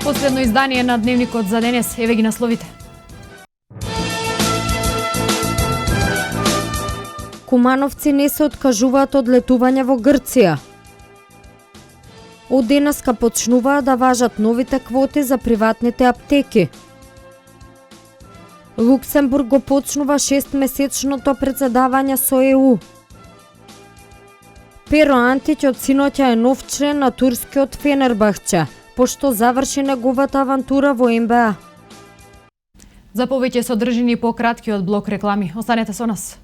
Последно издание на Дневникот за денес. Еве ги насловите. Кумановци не се откажуваат од летување во Грција. Од денеска почнуваат да важат новите квоти за приватните аптеки. Луксембург го почнува 6-месечното председавање со ЕУ. Перо Антич од синоќа е нов член на турскиот Фенербахче, пошто заврши неговата авантура во НБА. За повеќе содржини по краткиот блок реклами. Останете со нас.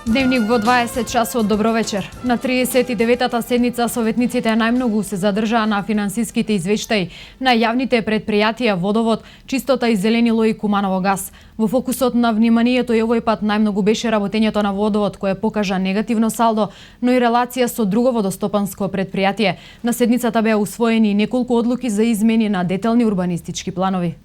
Дневник во 20 часот. Добро вечер. На 39-та седница советниците најмногу се задржаа на финансиските извештаи на јавните предпријатија Водовод, Чистота и Зеленило и Куманово газ. Во фокусот на вниманието и овој пат најмногу беше работењето на Водовод, кое покажа негативно салдо, но и релација со друго водостопанско предпријатие. На седницата беа усвоени неколку одлуки за измени на детални урбанистички планови.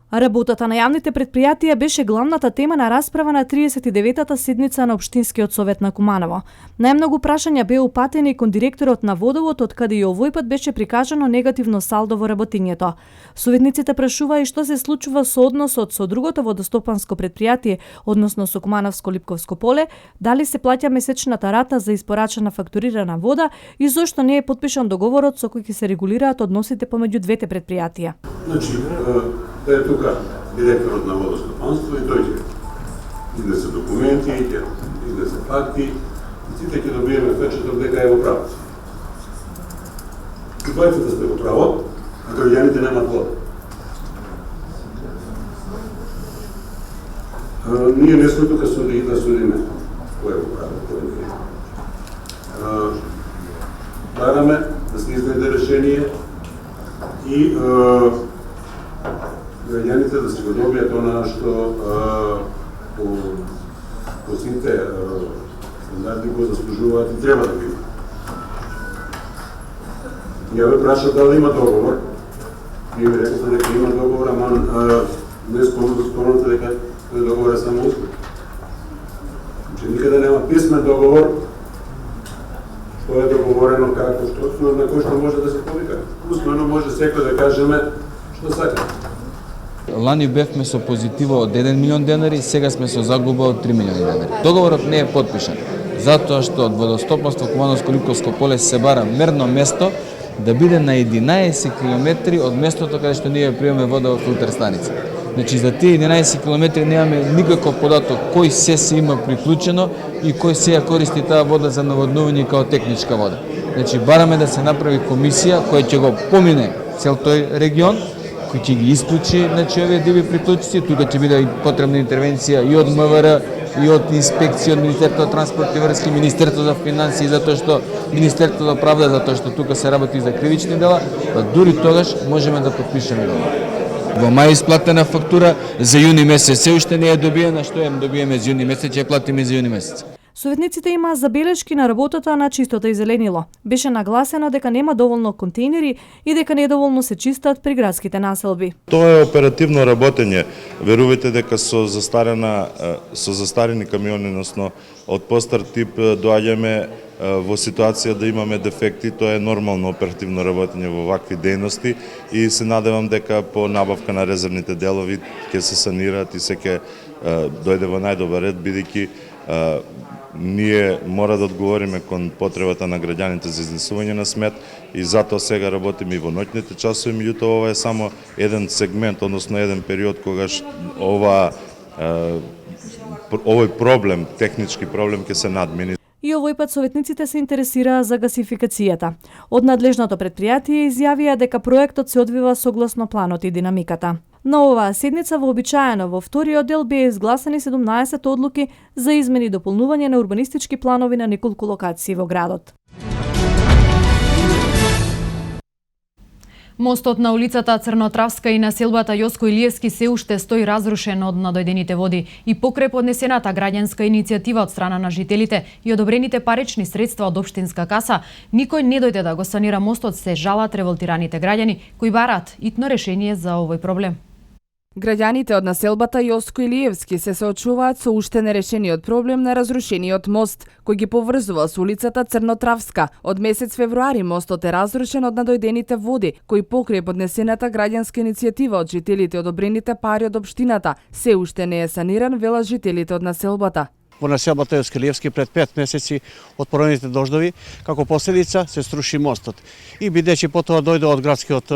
Работата на јавните предпријатија беше главната тема на расправа на 39-та седница на Општинскиот совет на Куманово. Најмногу прашања беа упатени кон директорот на Водовод, од каде и овој пат беше прикажано негативно салдо во работењето. Советниците прашуваа и што се случува со односот со другото водостопанско предпријатие, односно со Кумановско-Липковско поле, дали се плаќа месечната рата за испорачана фактурирана вода и зошто не е подпишан договорот со кој ќе се регулираат односите помеѓу двете предпријатија. Да е тука директорот на водостопанство и тој ќе изнесе документи, ќе изнесе факти и сите ќе добиеме впечаток дека е во право. И двајцата сте во право, а граѓаните немаат вода. Ние не сме тука да судиме кој е во право, кој не е. Бараме да се изнајде решение и граѓаните да се го добијат она што по сите стандарди го заслужуваат и треба да го има. Ја ве прашав дали има договор. Вие ми рековте дека има договор, ама не спомнате дека тој договор е само успех. Значи никаде нема писмен договор што е договорено како што на кој што може да се повика. Усмено може секој да кажеме што сака. Лани бевме со позитива од 1 милион денари, сега сме со загуба од 3 милиони денари. Договорот не е подпишан, затоа што од водостопанство Кумановско-Липковско поле се бара мерно место да биде на 11 километри од местото каде што ние примаме вода во филтер станица. Значи за тие 11 километри немаме никаков податок кој се има приклучено и кој се ја користи таа вода за наводнување као техничка вода. Значи бараме да се направи комисија која ќе го помине цел тој регион, кој ќе ги исклучи, значи овие диви приклучици, тука ќе биде потребна интервенција и од МВР, и од инспекција, од Министерството за транспорт и врски, Министерството за финансии, затоа што Министерството за правда, затоа што тука се работи за кривични дела, па дури тогаш можеме да подпишеме договор. Во мај исплатена фактура за јуни месец, се уште не е добиена, што ја добиеме за јуни месец, ќе платиме за јуни месец. Советниците имаа забелешки на работата на Чистота и Зеленило. Беше нагласено дека нема доволно контейнери и дека недоволно се чистат приградските населби. Тоа е оперативно работење. Верувате дека со застарени камиони, односно од постар тип доаѓаме во ситуација да имаме дефекти, тоа е нормално оперативно работење во вакви дејности и се надевам дека по набавка на резервните делови ќе се санираат и се ќе дојде во најдобар ред, бидејќи ние мора да одговориме кон потребата на граѓаните за изнесување на смет и затоа сега работиме и во ноќните часови, меѓутоа ова е само еден сегмент, односно еден период когаш овој проблем, технички проблем ќе се надмини. И овој пат советниците се интересираа за гасификацијата. Од надлежното предпријатие изјавија дека проектот се одвива согласно планот и динамиката. На оваа седница вообичаено во вториот дел беа изгласени 17 одлуки за измени и дополнување на урбанистички планови на неколку локации во градот. Мостот на улицата Црнотравска и населбата Јоско Илиевски се уште стои разрушен од надојдените води и покрај поднесената граѓанска иницијатива од страна на жителите и одобрените парични средства од општинска каса, никој не дојде да го санира мостот, се жалат револтираните граѓани кои бараат итно решение за овој проблем. Граѓаните од населбата Јоско Илиевски се соочуваат со уште нерешениот проблем на разрушениот мост, кој ги поврзува со улицата Црнотравска. Од месец февруари мостот е разрушен од надојдените води, кои покрај поднесената граѓанска иницијатива од жителите одобрените пари од општината, се уште не е саниран, велат жителите од населбата. Во населбата Јоско Илиевски пред 5 месеци од поројните дождови, како последица се струши мостот. И бидејќи потоа дојде од градскиот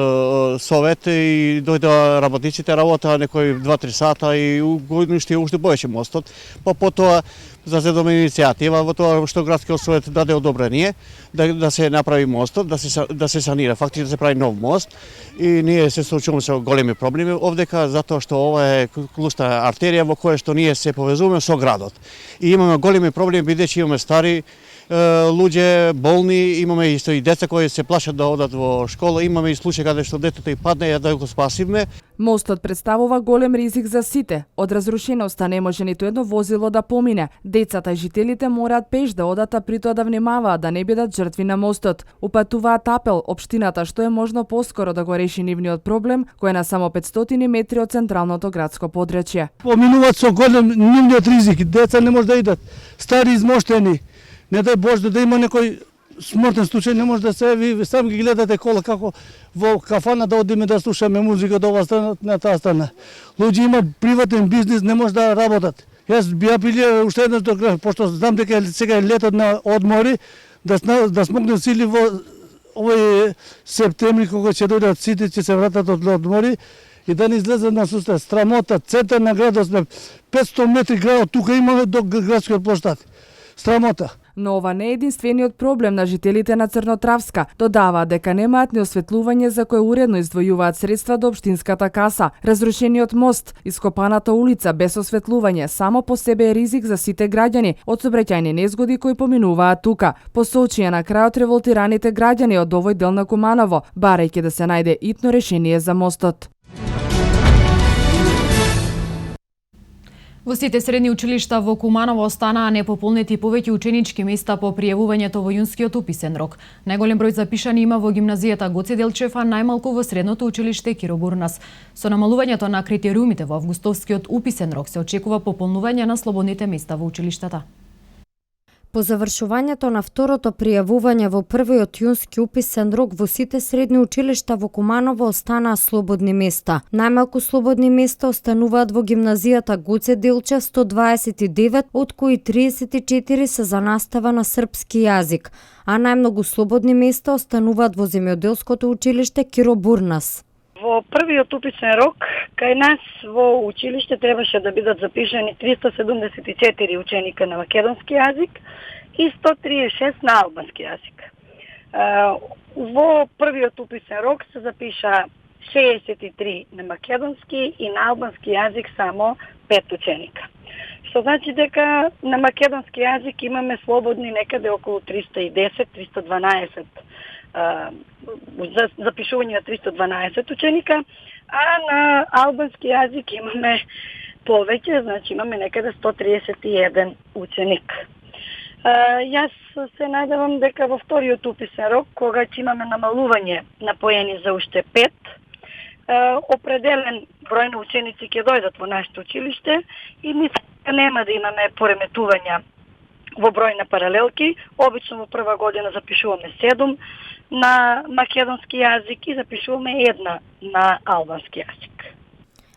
совет и дојде работниците работаа некои 2-3 сата и го уништи уште повеќе мостот. Потоа зазедоме иницијатива во тоа што градскиот совет даде одобрение да се направи мостот, да се санира, фактично да се прави нов мост. И ние се соочуваме со големи проблеми овдека затоа што ова е клуста артерија во која што ние се повезуваме со градот. И имаме големи проблеми бидејќи имаме стари луѓе, болни, имаме исто и деца кои се плашат да одат во школа, имаме и случаи каде што детето и падне и да го спасиме. Мостот представува голем ризик за сите. Од разрушеноста не може ниту едно возило да помине. Децата и жителите мораат пеш да одат, а при тоа да внимаваат да не бидат жртви на мостот. Упатуваат апел општината што е можно поскоро да го реши нивниот проблем, кој е на само 500 метри од централното градско подрачје. Поминуваат со голем нивниот ризик, деца не може да идат, стари измоштени. Не дај Боже да има некој смртен случај, не може да се ви сам ги гледате кола како во кафана да одиме да слушаме музика до оваа страна на таа страна. Луѓе има приватен бизнис, не може да работат. Јас би апелирал уште еднаш до град, пошто знам дека сега е летот на одмори, да смогнат сили во овој септември кога ќе дојдат сите, ќе се вратат од одмори и да не излезат на сустав. Страмота, центар на градот сме 500 метри градот, тука имаме до градскиот площад. Страмота. Но ова не е единствениот проблем на жителите на Црнотравска. Додаваат дека немаат ни осветлување за кое уредно издвојуваат средства до општинската каса. Разрушениот мост, ископаната улица без осветлување само по себе е ризик за сите граѓани од сообраќајни незгоди кои поминуваат тука. Посочија на крајот револтираните граѓани од овој дел на Куманово, барајќи да се најде итно решение за мостот. Во сите средни училишта во Куманово останаа непополнети повеќе ученички места по пријавувањето во јунскиот уписен рок. Најголем број запишани има во гимназијата Гоце Делчев, а најмалку во средното училиште Киро Бурнас. Со намалувањето на критериумите во августовскиот уписен рок се очекува пополнување на слободните места во училиштата. По завршувањето на второто пријавување во првиот јунски уписен рок во сите средни училишта во Куманово останаа слободни места. Најмалку слободни места остануваат во гимназијата Гоце Делчев 129, од кои 34 се за настава на српски јазик, а најмногу слободни места остануваат во земјоделското училиште Киро Бурнас. Во првиот уписен рок, кај нас во училиште требаше да бидат запишани 374 ученика на македонски јазик и 136 на албански јазик. Во првиот уписен рок се запиша 63 на македонски и на албански јазик само 5 ученика. Што значи дека на македонски јазик имаме слободни некаде околу 310-312 за запишување на 312 ученика, а на албански јазик имаме повеќе, значи имаме некаде 131 ученик. Јас се надевам дека во вториот уписен рок, кога ќе имаме намалување на поени за уште 5, определен број на ученици ќе дојдат во нашето училиште и мислам дека нема да имаме пореметувања во број на паралелки. Обично во прва година запишуваме 7 на македонски јазик и запишуваме 1 на албански јазик.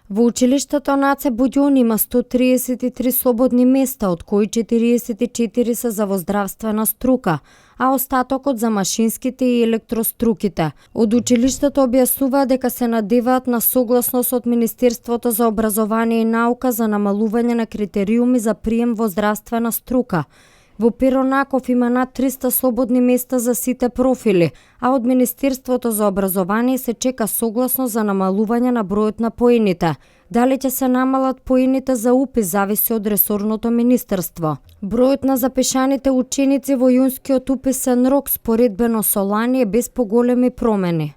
Во училиштето Наце Буѓон има 133 слободни места, од кои 44 се за воздравствена струка, а остатокот за машинските и електроструките. Од училиштето објаснуваат дека се надеваат на согласност од Министерството за образование и наука за намалување на критериуми за прием во здравствена струка. Во Пиронаков има над 300 слободни места за сите профили, а од Министерството за образование се чека согласно за намалување на бројот на поените. Дали ќе се намалат поените за упис зависи од ресорното министерство. Бројот на запишаните ученици во јунскиот уписен рок споредбено со лани е без поголеми промени.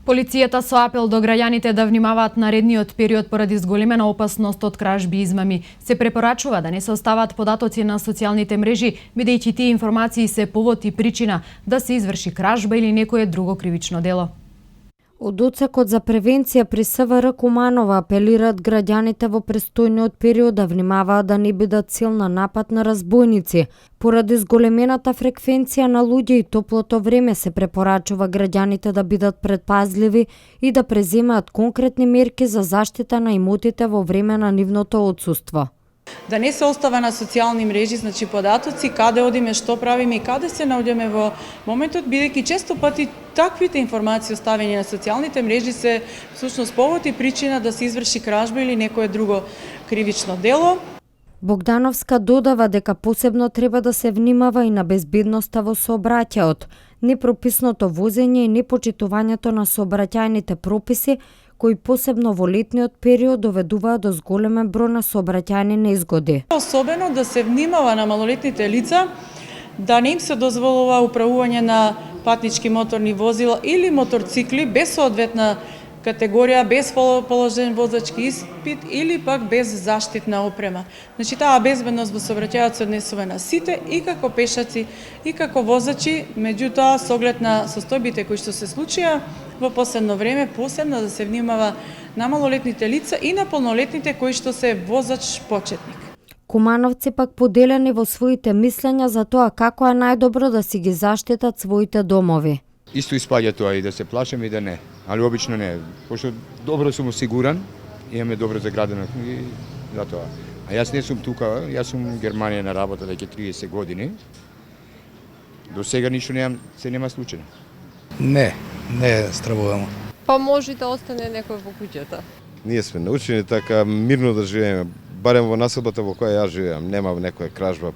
Полицијата со апел до граѓаните да внимаваат наредниот период поради зголемена опасност од кражби и измами. Се препорачува да не се остават податоци на социјалните мрежи, бидејќи тие информации се повод и причина да се изврши кражба или некое друго кривично дело. Од Оцекот за превенција при СВР Куманово апелираат граѓаните во престојниот период да внимаваат да не бидат цел на напад на разбойници. Поради зголемената фреквенција на луѓе и топлото време се препорачува граѓаните да бидат предпазливи и да преземаат конкретни мерки за заштита на имотите во време на нивното отсуство. Да не се остава на социјални мрежи, значи податоци, каде одиме, што правиме и каде се наоѓаме во моментот, бидејќи често пати таквите информации оставени на социјалните мрежи се всушност повод и причина да се изврши кражба или некое друго кривично дело. Богдановска додава дека посебно треба да се внимава и на безбедноста во сообраќајот, непрописното возење и непочитувањето на сообраќајните прописи, кои посебно во летниот период доведуваат до зголемен број на сообраќајни незгоди. Особено да се внимава на малолетните лица, да не им се дозволува управување на патнички моторни возила или моторцикли без соодветна категорија, без положен возачки испит или пак без заштитна опрема. Значи таа безбедност во сообраќајот се однесува на сите и како пешаци и како возачи, меѓутоа со оглед на состојбите кои што се случија во последно време, посебно да се внимава на малолетните лица и на полнолетните кои што се возач почетник. Кумановци пак поделени во своите мислења за тоа како е најдобро да си ги заштитат своите домови. Исто испаѓа тоа и да се плашам и да не, али обично не, пошто добро сум осигуран, имаме добро заградено и затоа. А јас не сум тука, јас сум во Германија на работа веќе 30 години. До сега ништо се нема случајно. Не стравувам. Па може да остане некој во куќата. Ние сме научени така мирно да живееме, барем во населбата во која јас живеам, нема некоја кражба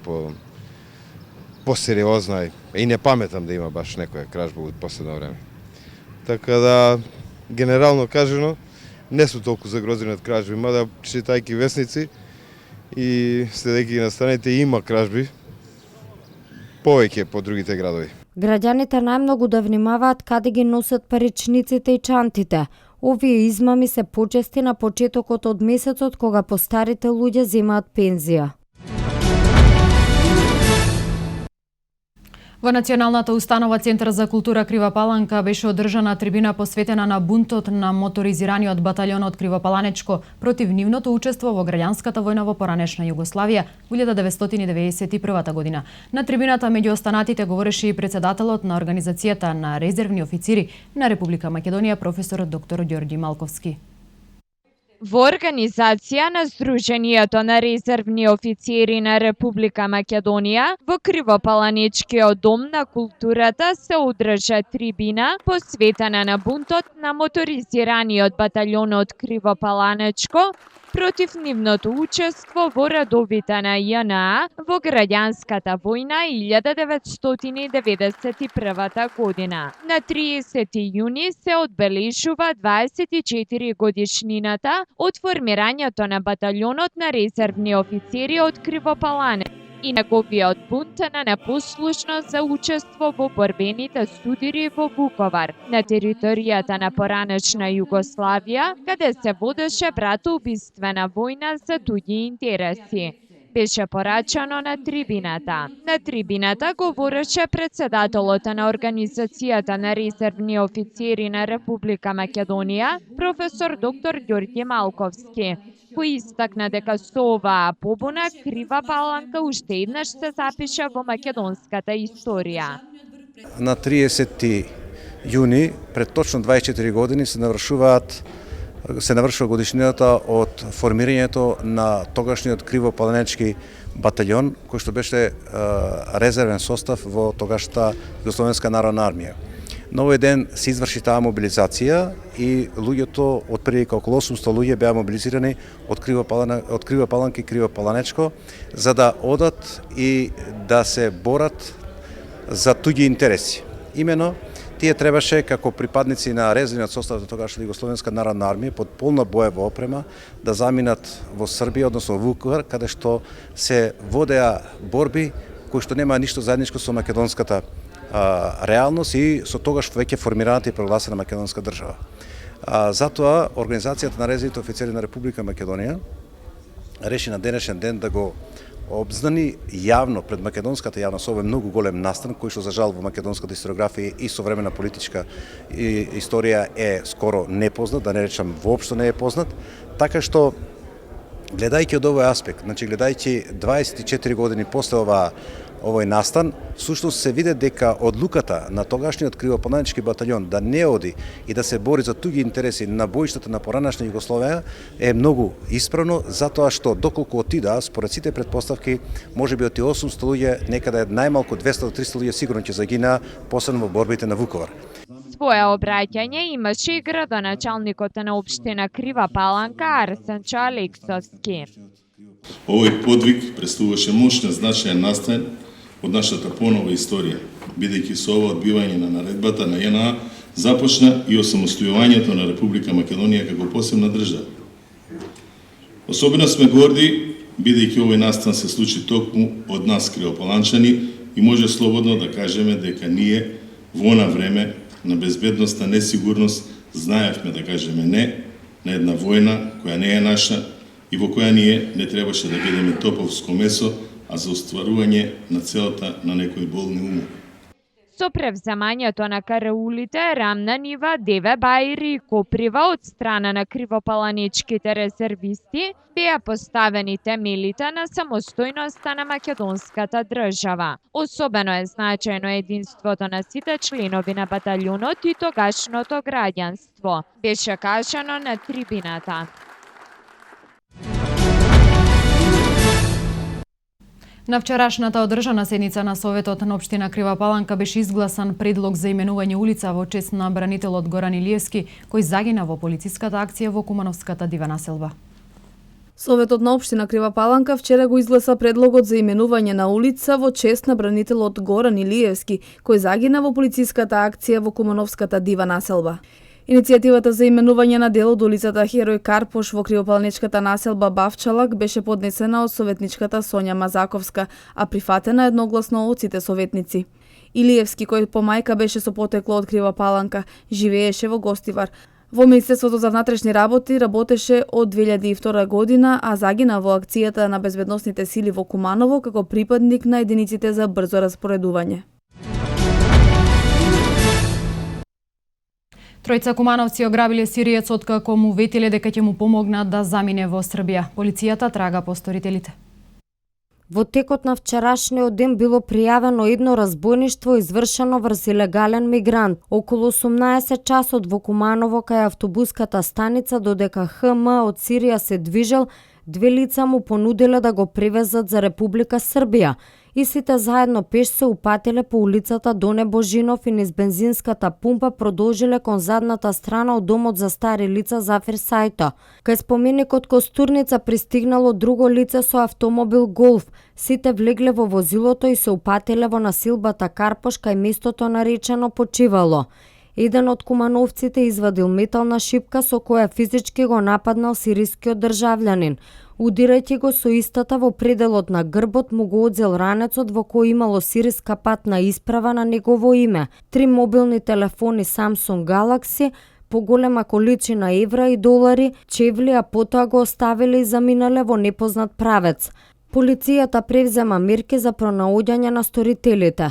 посериозна и не паметам да има баш некоја кражба во последно време. Така да, генерално кажено, не сум толку загрозени од кражби, мада читајќи весници и следејќи ги на страните има кражби повеќе по другите градови. Граѓаните најмногу да внимаваат каде ги носат паричниците и чантите. Овие измами се почести на почетокот од месецот кога постарите луѓе земаат пензија. Во Националната установа Центар за култура Крива Паланка беше одржана трибина посветена на бунтот на моторизираниот баталјон од Кривопаланечко против нивното учество во граѓанската војна во поранешна Југославија во 1991 година. На трибината меѓу останатите говореше и председателот на Организацијата на резервни официри на Република Македонија професор доктор Ѓорѓи Малковски. Во организација на Сдруженијето на резервни официери на Република Македонија во Кривопаланечкиот дом на културата се одржа трибина посветена на бунтот на моторизираниот баталјон од Кривопаланечко против нивното учество во радовите на JNA во граѓанската војна 1991 година. На 30 јуни се одбележува 24 годишнината од формирањето на баталјонот на резервни офицери од Кривопалане и неговиот бунт на непослушност за учество во борбените судири во Вуковар, на територијата на поранешна Југославија, каде се водеше братоубиствена војна за туѓи интереси. Беше порачано на трибината. На трибината говореше председателот на Организацијата на резервни официери на Република Македонија, професор доктор Ѓорѓи Малковски, кој истакна дека со оваа побуна Крива Паланка уште еднаш се запиша во македонската историја. На 30 јуни, пред точно 24 години, се навршува годишнината од формирањето на тогашниот Кривопаланечки баталјон, кој што беше резервен состав во тогашната Југословенска народна армија. На овој ден се изврши таа мобилизација и луѓето, од прилика околу 800 луѓе беа мобилизирани од Кривопаланка и Кривопаланечко за да одат и да се борат за туѓи интереси. Имено, тие требаше како припадници на резервниот состав до тогашната Југословенска народна армија под полна боева опрема да заминат во Србија, односно во Вуковар, каде што се водеа борби кои што нема ништо заедничко со македонската реалност и со тогаш веќе формираната и прогласена македонска држава. Затоа Организацијата на резервните офицери на Република Македонија реши на денешен ден да го обзнани јавно пред македонската јавност овој многу голем настан кој што за жал во македонската историографија и современа политичка историја е скоро непознат, да не речам воопшто не е познат, така што гледајќи од овој аспект, значи гледајќи 24 години после овој настан, всушност се види дека одлуката на тогашниот кривополненички батальон да не оди и да се бори за туги интереси на боиштата на поранашна Југословија е многу исправно, затоа што доколку отида, според сите претпоставки, можеби од 800 луѓе, некаде најмалку 200 до 300 луѓе сигурно ќе загинаа, посебно во борбите на Вуковар. Своја обраќање имаше и градоначалникот на општина Крива Паланка Арсенчо Алексовски. Овој подвиг представуваше мощен значаен настан од нашата понова историја, бидејќи со ова одбивање на наредбата на ЈНА започна и осамостојувањето на Република Македонија како посебна држава. Особено сме горди, бидејќи овој настан се случи токму од нас кривопаланчани и може слободно да кажеме дека ние во она време на безбедност, на несигурност, знаевме да кажеме не на една војна која не е наша и во која ние не требаше да бидеме топовско месо, а за остварување на целата на некои болни умови. Со превземањето на караулите, Рамна Нива, Деве Бајри и Коприва од страна на кривопаланичките резервисти, беа поставени темелите на самостојноста на македонската држава. Особено е значајно единството на сите членови на батальонот и тогашното граѓанство, беше кажано на трибината. На вчерашната одржана седница на Советот на општина Крива Паланка беше изгласан предлог за именување улица во чест на бранителот Горан Илиевски, кој загина во полициската акција во Кумановската дива населба. Советот на општина Крива Паланка вчера го изгласа предлогот за именување на улица во чест на бранителот Горан Илиевски, кој загина во полициската акција во Кумановската дива населба. Иницијативата за именување на дел од улицата Херој Карпош во кривопаланичката населба Бавчалак беше поднесена од советничката Сонја Мазаковска, а прифатена едногласно од сите советници. Илиевски, кој по мајка беше со потекло од Крива Паланка, живееше во Гостивар. Во Министерството за внатрешни работи работеше од 2002 година, а загина во акцијата на безбедносните сили во Куманово како припадник на единиците за брзо распоредување. Тројца кумановци ограбиле сириецот како му ветиле дека ќе му помогнат да замине во Србија. Полицијата трага по сторителите. Во текот на вчерашниот ден било пријавено едно разбойништво извршено врз илегален мигрант. Околу 18 часот во Куманово кај автобуската станица додека ХМ од Сирија се движел, две лица му понудиле да го превезат за Република Србија. И сите заедно пеш се упатиле по улицата Доне Божинов и низ бензинската пумпа продолжиле кон задната страна од домот за стари лица Зафир Сајто. Кај споменикот Костурница пристигнало друго лице со автомобил Голф. Сите влегле во возилото и се упатиле во насилбата Карпош кај местото наречено Почивало. Еден од кумановците извадил метална шипка со која физички го нападнал сирискиот државлянин. Удирајќи го со истата во пределот на грбот, му го одзел ранецот во кој имало сириска патна исправа на негово име, 3 мобилни телефони Samsung Galaxy, поголема количина евра и долари, чевли, а потоа го оставиле и заминале во непознат правец. Полицијата превзема мерки за пронаоѓање на сторителите.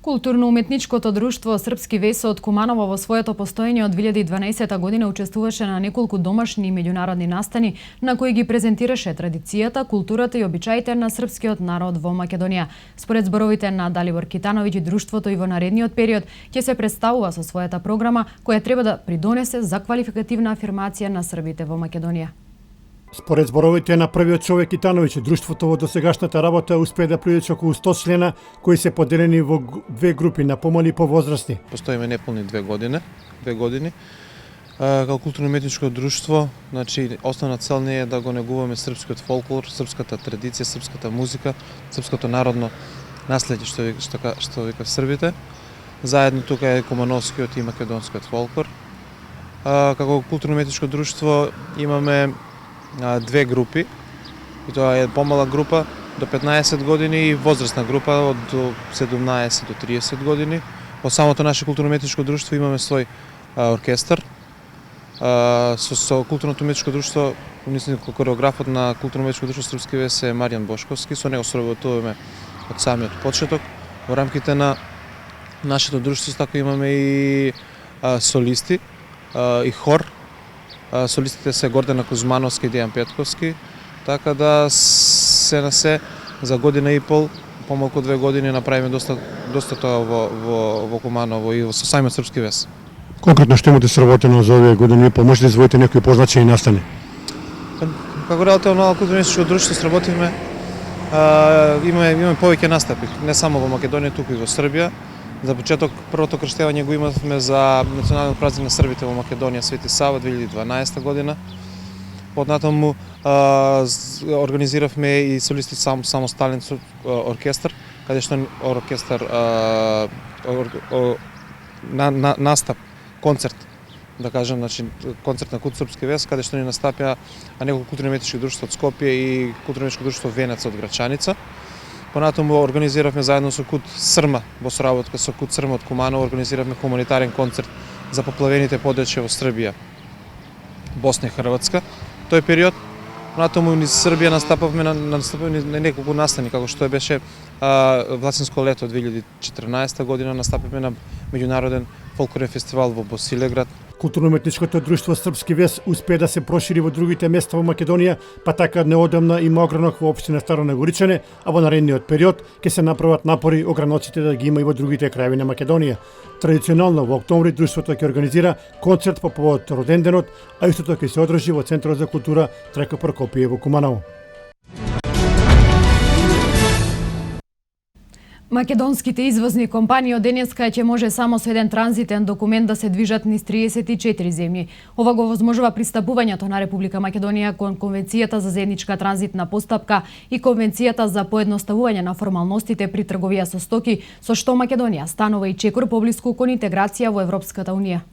Културно-уметничкото друштво Српски весо од Куманово во своето постоење од 2012 година учествуваше на неколку домашни и меѓународни настани на кои ги презентираше традицијата, културата и обичаите на српскиот народ во Македонија. Според зборовите на Далибор Китановиќ, друштвото и во наредниот период ќе се представува со својата програма која треба да придонесе за квалификативна афирмација на србите во Македонија. Според зборовите на првиот човек Китановиќ, друштвото во досегашната работа успее да привлече околу 100 члена кои се поделени во две групи, на помали и повозрастни. Постоиме неполни 2 години. Како културно-уметничко друштво, значи основна цел не е да го негуваме српскиот фолклор, српската традиција, српската музика, српското народно наслеđe што вика србите. Заедно тука е кумановскиот и македонскиот фолклор. Како културно-уметничко друштво имаме две групи, и тоа е помала група до 15 години и возрастна група од 17 до 30 години. Во самото наше културно-уметничко друштво имаме свој оркестар. Со културно-уметничко друштво, мислам, кореографот на културно-уметничко друштво Српски вес е Маријан Бошковски, со него соработуваме од самиот почеток. Во рамките на нашето друштво така имаме и солисти и хор. Солистите се Гордана Кузмановски и Дејан Петковски, така да се на се за година и пол, помалку 2 години направиме доста тоа во Куманово и со самиот Српски вес. Конкретно што имате сработено за овие години и пол, можете да извоите некои позначени настани? Како релативно мало културно-уметничко друштво сработивме, имаме повеќе настапи, не само во Македонија, туку и во Србија. За почеток, првото крштевање го имавме за националниот празник на србите во Македонија, Свети Сава, 2012 година. Поднатаму организиравме и солисти самостален оркестар, каде што оркестар настап, концерт, да кажем, значи концерт на Кут Српски вес, каде што ни настапија неколку културно-уметнички друштва од Скопје и културно-уметничко друштво Венец од Грачаница. Понатаму организиравме заедно со Кут Срма, во соработка со Кут Срма од Куманово, организиравме хуманитарен концерт за поплавените подрачја во Србија, Босна и Хрватска. Тој период, понатаму низ Србија настапавме на неколку настани, како што беше Власинско лето 2014 година, настапавме на меѓународен фолклорен фестивал во Босилеград. Културно-уметничкото друштво Српски вес успее да се прошири во другите места во Македонија, па така неодамна има огранок во општина Старо Нагоричане, а во наредниот период ќе се направат напори ограноците да ги има и во другите краеви на Македонија. Традиционално во октомври друштвото ќе организира концерт по повод роденденот, а истото ќе се одржи во Центарот за култура Треко Прокопије во Куманово. Македонските извозни компании од денеска ќе може само со еден транзитен документ да се движат низ 34 земји. Ова го возможува пристапувањето на Република Македонија кон Конвенцијата за заедничка транзитна постапка и Конвенцијата за поедноставување на формалностите при трговија со стоки, со што Македонија станува и чекор поблиску кон интеграција во Европската унија.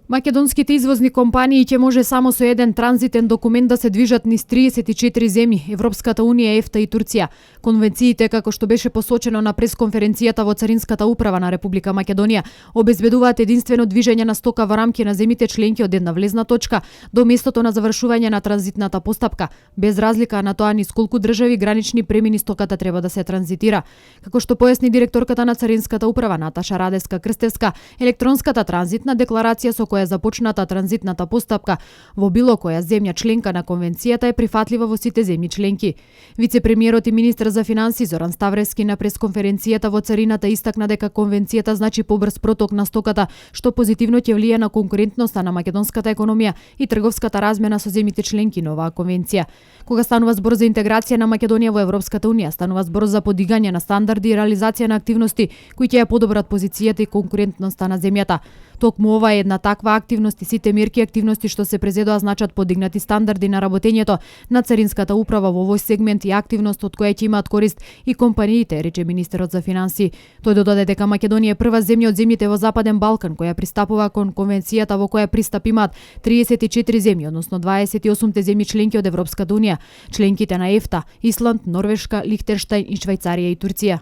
Македонските извозни компании ќе може само со еден транзитен документ да се движат низ 34 земји, Европската унија, ЕФТА и Турција. Конвенциите, како што беше посочено на пресконференцијата во Царинската управа на Република Македонија, обезбедуваат единствено движење на стока во рамки на земјите членки од една влезна точка до местото на завршување на транзитната постапка, без разлика на тоа низ колку држави гранични премини стоката треба да се транзитира. Како што појасни директорката на Царинската управа Наташа Радевска Крстевска, електронската транзитна декларација со која започната транзитната постапка во било која земја членка на конвенцијата е прифатлива во сите земји членки. Вице-премиерот и министер за финансии Зоран Ставревски на пресконференцијата во Царината истакна дека конвенцијата значи побрз проток на стоката, што позитивно ќе влие на конкурентноста на македонската економија и трговската размена со земјите членки на оваа конвенција. Кога станува збор за интеграција на Македонија во Европската унија, станува збор за подигање на стандарди и реализација на активности кои ќе ја подобрат позицијата и конкурентноста на земјата. Токму ова е една таква активност и сите мерки и активности што се презедоа значат подигнати стандарди на работењето на Царинската управа во овој сегмент и активност од која ќе имаат корист и компаниите, рече министерот за финансии. Тој додаде дека Македонија е прва земја од земјите во Западен Балкан која пристапува кон конвенцијата во која пристап имаат 34 земји, односно 28 земји членки од Европската унија, членките на ЕФТА, Исланд, Норвешка, Лихтенштајн и Швајцарија и Турција.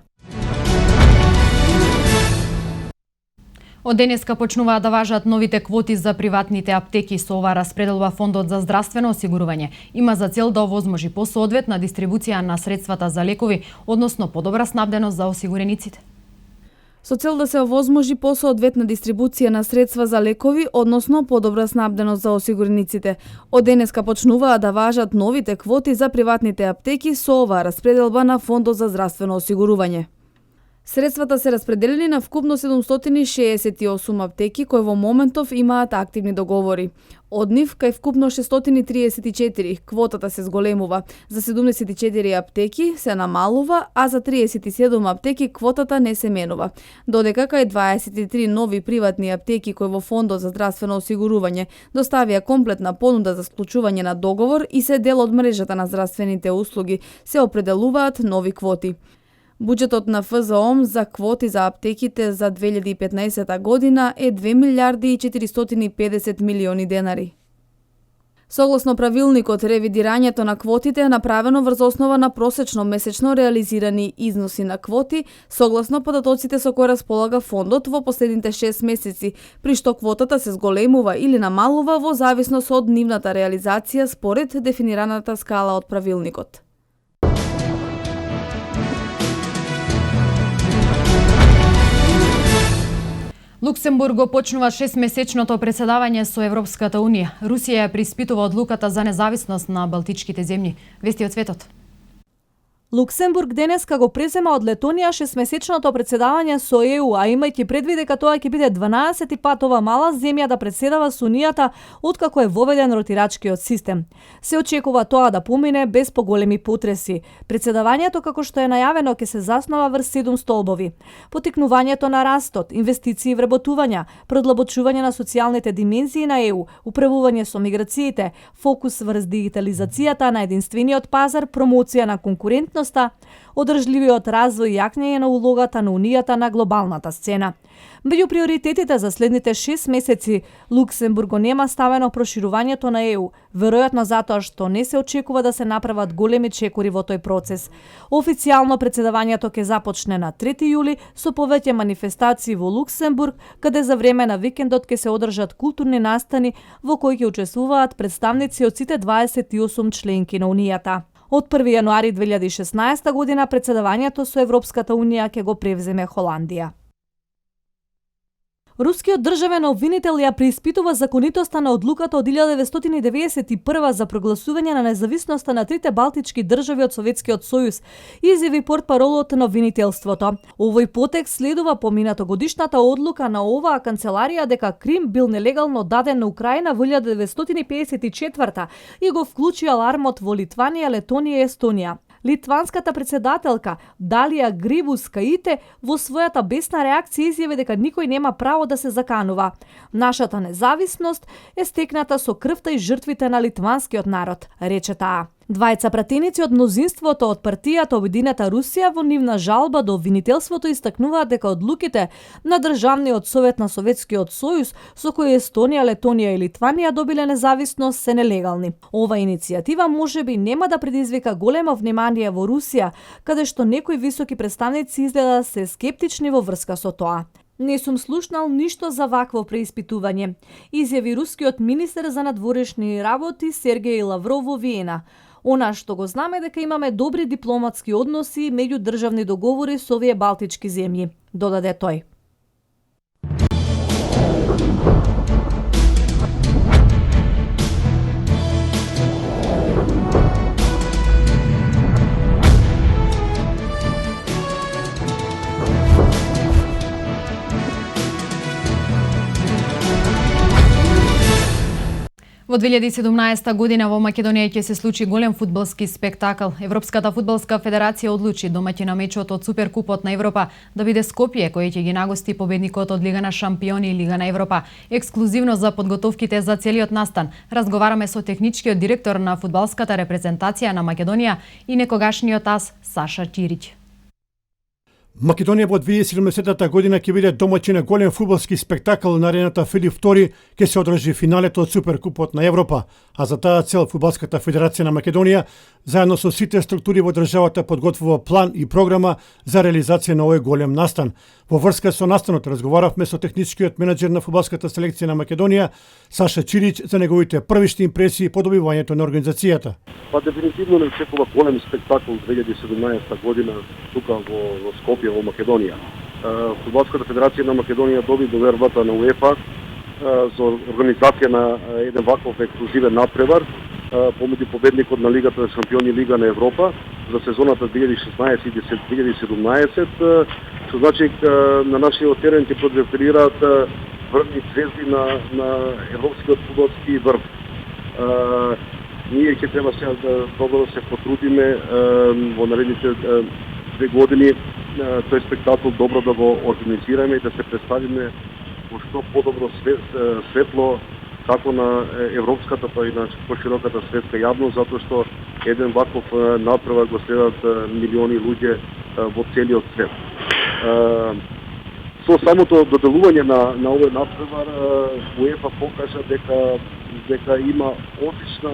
Од денеска почнуваат да важат новите квоти за приватните аптеки. Со ова распределува Фондот за здравствено осигурување. Има за цел да овозможи посоодветна дистрибуција на средствата за лекови, односно подобра снабденост за осигурениците. Со цел да се овозможи посоодветна дистрибуција на средства за лекови, односно подобра снабденост за осигурениците. Од денеска почнуваат да важат новите квоти за приватните аптеки со ова распределба на Фондот за здравствено осигурување. Средствата се распределени на вкупно 768 аптеки кои во моментов имаат активни договори. Од нив, кај вкупно 634, квотата се зголемува. За 74 аптеки се намалува, а за 37 аптеки квотата не се менува. Додека кај 23 нови приватни аптеки кои во Фондот за здравствено осигурување доставија комплетна понуда за склучување на договор и се дел од мрежата на здравствените услуги, се определуваат нови квоти. Буџетот на ФЗОМ за квоти за аптеките за 2015 година е 2 милиарди и 450 милиони денари. Согласно правилникот, ревидирањето на квотите е направено врз основа на просечно месечно реализирани износи на квоти, согласно податоците со кои располага фондот во последните 6 месеци, при што квотата се зголемува или намалува во зависност од нивната реализација според дефинираната скала од правилникот. Луксембург го почнува 6-месечното председавање со Европската Унија. Русија ја преиспитува одлуката за независност на балтичките земји. Вести од светот. Луксембург денеска го презема од Летонија 6-месечното председавање со ЕУ, а имајќи предвид дека тоа ќе биде 12 пат ова мала земја да председава со Унијата откако е воведен ротирачкиот систем. Се очекува тоа да помине без поголеми потреси. Председавањето, како што е најавено, ќе се заснова врз 7 столбови: поттикнувањето на растот, инвестиции и вработувања, продлабочување на социјалните димензии на ЕУ, управување со миграциите, фокус врз дигитализацијата на единствениот пазар, промоција на конкурентност, одржливиот развој и јакнење на улогата на Унијата на глобалната сцена. Меѓу приоритетите за следните 6 месеци, Луксембург го нема ставено проширувањето на ЕУ, веројатно затоа што не се очекува да се направат големи чекори во тој процес. Официјално председавањето ќе започне на 3 јули со повеќе манифестации во Луксембург, каде за време на викендот ќе се одржат културни настани во кои ќе учествуваат представници од сите 28 членки на Унијата. Од 1 јануари 2016 година председавањето со Европската Унија ќе го превземе Холандија. Рускиот државен обвинител ја преиспитува законитоста на одлуката од 1991 за прогласување на независноста на трите балтички држави од Советскиот сојуз, изјави портпаролот на обвинителството. Овој потекст следува поминато годишната одлука на оваа канцеларија дека Крим бил нелегално даден на Украина во 1954 и го вклучи алармот во Литванија, Летонија и Естонија. Литванската председателка Далија Грибускаите во својата бесна реакција изјави дека никој нема право да се заканува. Нашата независност е стекната со крвта и жртвите на литванскиот народ, рече таа. Двајца пратеници од мнозинството од партијата Обединета Русија во нивна жалба до обвинителството истакнуваат дека одлуките на Државниот совет на Советскиот сојуз со кои Естонија, Летонија и Литванија добиле независност се нелегални. Ова иницијатива можеби нема да предизвика големо внимание во Русија, каде што некои високи представници изгледа се скептични во врска со тоа. Не сум слушнал ништо за вакво преиспитување, изјави рускиот министер за надворешни работи Сергеј Лавров во Виена. Она што го знаме дека имаме добри дипломатски односи и меѓудржавни договори со овие балтички земји, додаде тој. Во 2017 година во Македонија ќе се случи голем фудбалски спектакл. Европската фудбалска федерација одлучи домаќин на мечот од Суперкупот на Европа да биде Скопје, кој ќе ги нагости победникот од Лига на шампиони и Лига на Европа. Ексклузивно за подготовките за целиот настан разговараме со техничкиот директор на фудбалската репрезентација на Македонија и некогашниот ас Саша Чирич. Македонија во 2017 година ќе биде домаќин на голем фудбалски спектакл на арената Филип II, ќе се одржи финалето од Суперкупот на Европа, а за таа цел Фудбалската федерација на Македонија заедно со сите структури во државата подготвува план и програма за реализација на овој голем настан. Во врска со настанот разговаравме со техничкиот менаџер на фудбалската селекција на Македонија Саша Чирич за неговите првишни импресии по добивањето на организацијата. Па дефинитивно не очекува голем спектакл 2017 година тука во Скопје во Македонија. Фудбалската федерација на Македонија доби довербата на УЕФА за организација на еден ваков ексклузивен надпревар помеѓу победникот на Лигата на шампиони Лига на Европа за сезоната 2016-2017, што значи на нашиот терен ќе продефилираат врвни звезди на европскиот фудбалски врв. Ние ќе треба сега добро да се потрудиме во наредните 2 години тој спектакл добро да го организираме и да се представиме во што подобро светло како на европската, па и на пошироката светска јавност, затоа што еден ваков надпревар го следат милиони луѓе во целиот свет. Со самото доделување на овој натпревар УЕФА покажа дека има одлична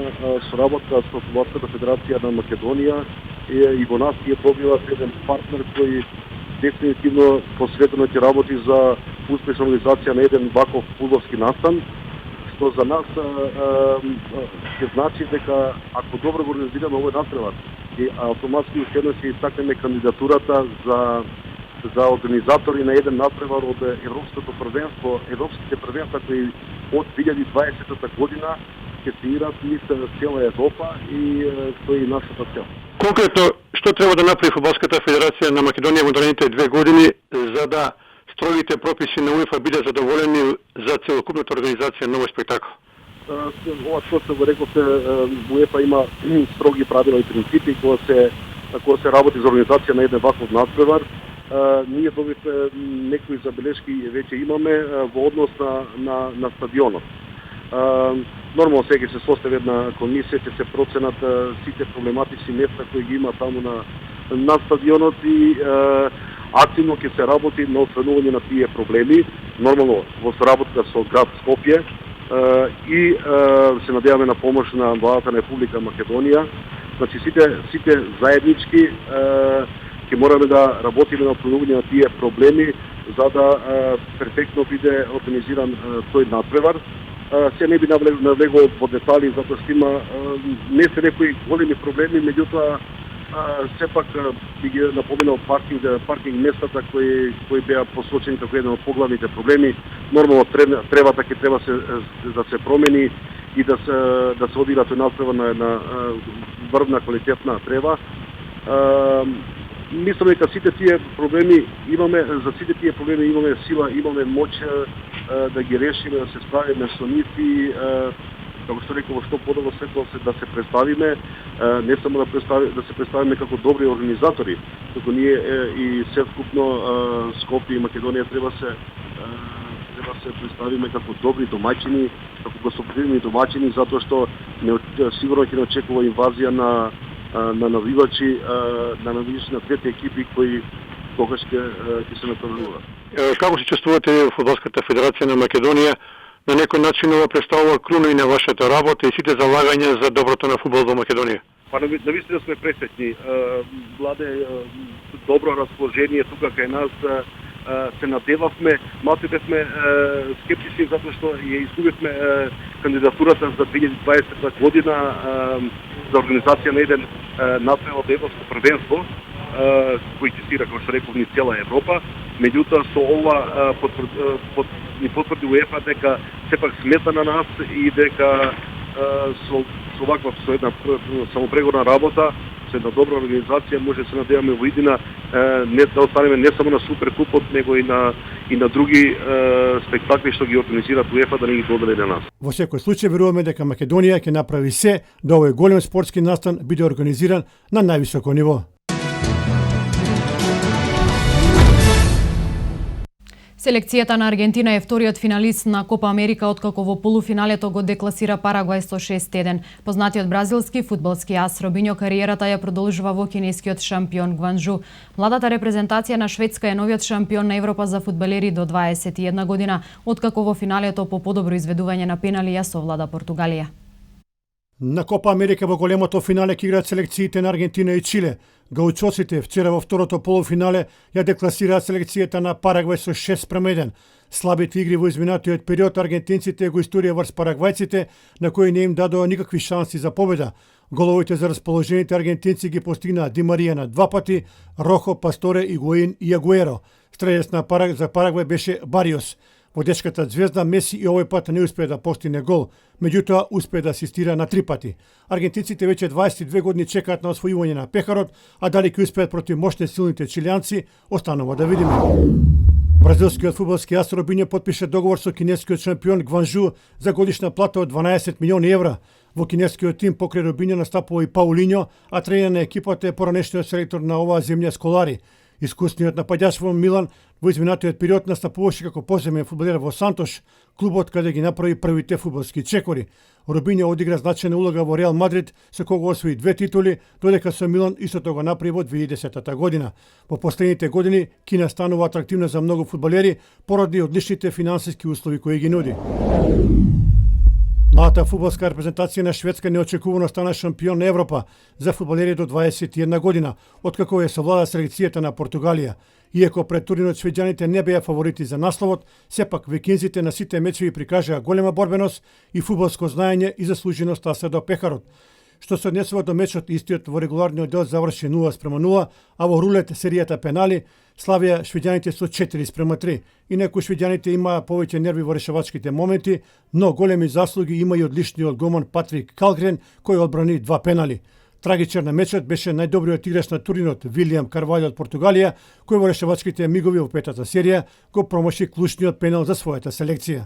соработка со Фудбалската федерација на Македонија и во нас е добиват еден партнер кој дефинитивно посветено ќе работи за успешна организација на еден ваков фудбалски настан, што за нас ќе значи дека ако добро го организираме овој натпревар и автоматски уште еднаш ќе истакнеме кандидатурата за организатори на еден натпревар од Европското првенство, европските првенства кои од 2020 година ќе се играат низ цела Европа и тоа е нашата цел. Конкретно, што треба да направи Фудбалската федерација на Македонија во наредните 2 години за да строгите прописи на УЕФА бидат задоволени за целокупната организација на овој спектакл? Ова што се го рековте, УЕФА има строги правила и принципи кога се работи за организација на еден ваков надпревар. Ние добивме некои забелешки веќе имаме во однос на стадионот. Нормално сега се состави една комисија, ќе се проценат сите проблематични места кои ги има таму на стадионот и активно ќе се работи на отстранување на тие проблеми, нормално во соработка со град Скопје и се надеваме на помош на владата на Република Македонија. Значи сите заеднички ќе мораме да работиме на отстранување на тие проблеми за да перфектно биде организиран тој надпревар. Се не би навлегол во детали, затоа што има не се некои големи проблеми, меѓутоа сепак би ги напоменал паркинг местата кои беа посочени како еден од поглавните проблеми. Нормално тревата ќе треба да се промени и да се одигра тој надпревар на една врвна квалитетна трева. Мислам дека сите тие проблеми имаме сила, имаме моќ да ги решиме, да се справиме со нив и како што реков, во што подобро светло да се представиме, не само да се представиме како добри организатори, туку ние и севкупно Скопје и Македонија треба се представиме како добри домаќини, како гостоприемни домаќини, затоа што сигурно ќе не очекува инвазија на навивачи на двете екипи кои тогаш ќе се натпреваруваат. Како се чувствувате во Фудбалската федерација на Македонија? На некој начин ова представува круна и на вашата работа и сите залагања за доброто на фудбал во Македонија? Па навистина сме пресечни. Владе добро расположение тука кај нас, се надевавме, малку бевме скептични затоа што ја изгубивме кандидатурата за 2020 година за организација на еден надпревар од Европско првенство, кој ќе стира, како што реков, ни цела Европа. Меѓутоа со ова ни потврди УЕФА дека сепак смета на нас и дека со една самопрегорна работа, со една добра организација може да се надеваме во иднина не да останеме не само на Суперкупот, него и на други спектакли што ги организираат УЕФА да не ги додели на нас. Во секој случај веруваме дека Македонија ќе направи се да овој голем спортски настан биде организиран на највисоко ниво. Селекцијата на Аргентина е вториот финалист на Копа Америка откако во полуфиналето го декласира Парагвај со 6-1. Познатиот бразилски фудбалски ас Робинјо кариерата ја продолжува во кинескиот шампион Гванџу. Младата репрезентација на Шведска е новиот шампион на Европа за фудбалери до 21 година, откако во финалето по подобро изведување на пенали ја совлада Португалија. На Копа Америка во големото финале ќе играат селекциите на Аргентина и Чиле. Гаучоците вчера во второто полуфинале ја декласираа селекцијата на Парагвај со 6-1. Слабите игри во изминатиот период аргентинците го историја врз парагвајците, на кои не им дадоа никакви шанси за победа. Головите за расположените аргентинци ги постигнаа Ди Марија на 2 пати, Рохо, Пасторе, Игуаин и Агуеро. Стрелец за Парагвај беше Бариос. Водечката звезда Меси и овој пат не успее да постигне гол, меѓутоа успее да асистира на 3 пати. Аргентинците веќе 22 години чекаат на освојување на пехарот, а дали ќе успеат против мощни силните чилијанци, останува да видиме. Бразилскиот фудбалски ас Робинјо потпише договор со кинескиот шампион Гванџу за годишна плата од 12 милиони евра. Во кинескиот тим покрај Робинјо настапува и Паулињо, а тренер на екипата е поранешниот селектор на оваа земја Сколари. Искусниот нападјач во Милан Во изминатиот период настапуваше како поземен фудбалер во Сантош, клубот каде ги направи првите фудбалски чекори. Робинјо одигра значајна улога во Реал Мадрид, со кого освои 2 титули, додека со Милан истото го направи во 2010 година. Во последните години Кина станува атрактивна за многу фудбалери поради одличните финансиски услови кои ги нуди. Младата фудбалска репрезентација на Шведска неочекувано стана шампион на Европа за фудбалери до 21 година, откако ја совлада селекцијата на Португалија. Иако пред турнирот швеđаните не беа фаворити за насловот, сепак викинзите на сите мечеви прикажаа голема борбеност и фудбалско знаење и заслужено стаса до пехарот. Што се однесува до мечот, истиот во регуларниот дел заврши 0:0, а во рулет серијата пенали славија швеđаните со 4:3. Инаку швеđаните имаа повеќе нерви во решавачките моменти, но големи заслуги има и одличниот голман Патрик Калгрен, кој одбрани 2 пенали. Трагичар на мечот беше најдобриот играч на турнирот Вилијам Карвалјо од Португалија, кој во решавачките мигови во петата серија го промаши клучниот пенал за својата селекција.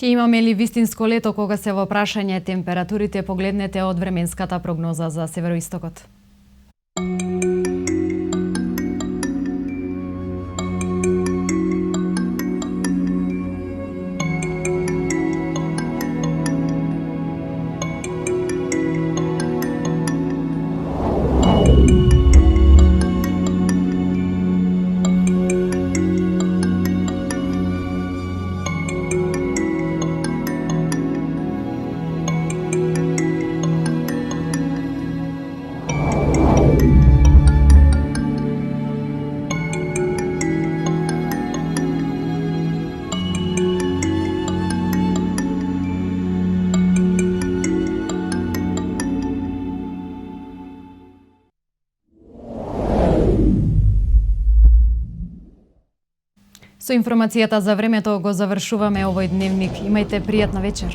Ќе имаме ли вистинско лето кога се во прашање температурите, погледнете од временската прогноза за североистокот. Со информацијата за времето го завршуваме овој дневник. Имајте пријатна вечер.